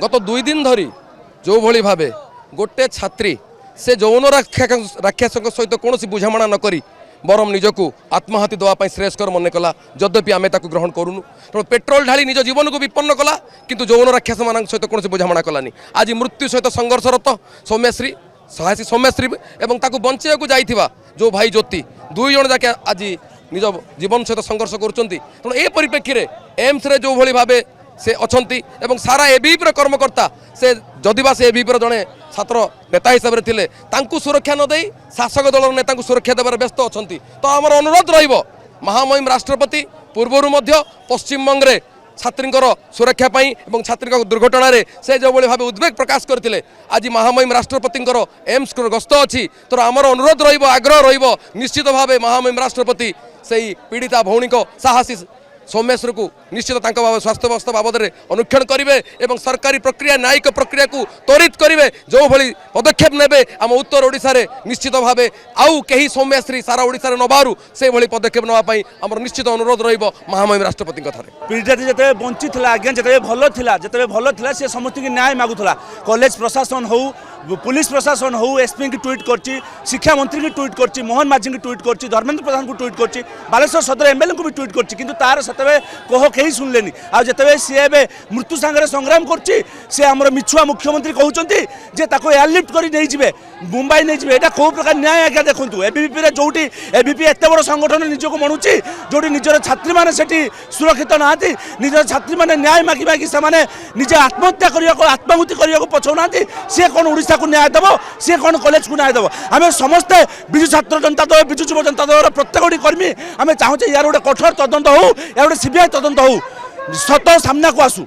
गत 2 दिन धरी जो भली भावे गोटे छात्री से यौन राक्षस सहित कौन बुझामणा न करी बरम निजक आत्महत्या देवाई श्रेयस्कर मन कला जद्यपि आम ग्रहण करूनु तेणु पेट्रोल ढाली निज जीवन को विपन्न कला किंतु यौन राक्षस मान सहित कौन बुझामणा कलानी आज मृत्यु सहित संघर्षरत सौम्यश्री साहसी सौम्यश्री एवं ताकू बंचाइया जाइथिबा जो भाई ज्योति दुई जन जाके आज निज जीवन सहित संघर्ष करुँच तेणु ए परिप्रेक्षी में एम्स रे जो भली भावे से अछंती एवं सारा एबीपी कर्मकर्ता से जदिबा से एबीपी जड़े छात्र नेता हिसाब से थिले तांकु सुरक्षा न देई शासक दल नेता सुरक्षा देवार व्यस्त अछंती तो आमर अनुरोध रहिबो महामहिम राष्ट्रपति पूर्वरु मध्य पश्चिम बंग छात्रींकर सुरक्षा पाई एवं छात्री दुर्घटना रे से जो भली भावे उद्वेग प्रकाश करथिले आज महामहिम राष्ट्रपतिंकर एम्स गस्त अच्छी तो आमर अनुरोध रहिबो आग्रह रहिबो निश्चित भावे महामहिम राष्ट्रपति से पीड़िता भौणी को साहसी सौम्यश्री को निश्चित स्वास्थ्य व्यवस्था बाबद में अनुक्षण करेंगे और सरकारी प्रक्रिया न्यायिक प्रक्रिया को त्वरित करेंगे जो भली पदक्षेप ने आम उत्तर ओडिशा रे निश्चित भाव आउ कहीं सौम्यश्री सारा ओडिशा न बाहर से भली पदक्षेप नापी आम निश्चित अनुरोध रहिबो महामहिम राष्ट्रपति पीड़िता जिते बंची आज्ञा जिते भल था सी समस्त न्याय मागुला कॉलेज प्रशासन हो पुलिस प्रशासन हो एसपी की ट्वीट कर शिक्षा मंत्री की ट्वीट कर मोहन माझी की ट्वीट कर धर्मेंद्र प्रधान को ट्वीट कर बालेश्वर सदर एमएलए को भी ट्वीट कर तार सतबे कह कहीं शुणिले आते सी ए मृत्यु सांगे संग्राम कर मिछुआ मुख्यमंत्री कहते एयरलिफ्ट कर मुंबई नहीं जाए यहाँ कौ प्रकार न्याय आज्ञा देखो एबीपी जो एबीपी एत बड़ संगठन निजक मणुची जो निजर छात्री मैंने सुरक्षित ना निजर छात्री मैंने न्याय मागी मागी से निजे आत्महत्या करने आत्माहुति करने को पछौना सी कौन ओडिशा को न्याय देव सी कौन कॉलेज को न्याय देव आम समस्ते विजु छात्र जनता दल विजु युव जनता दल प्रत्येक कर्मी आम चाहूँ यार गोटे कठोर तदंत हो या गोटे सीबीआई तदंत हो सत सामना को आसू।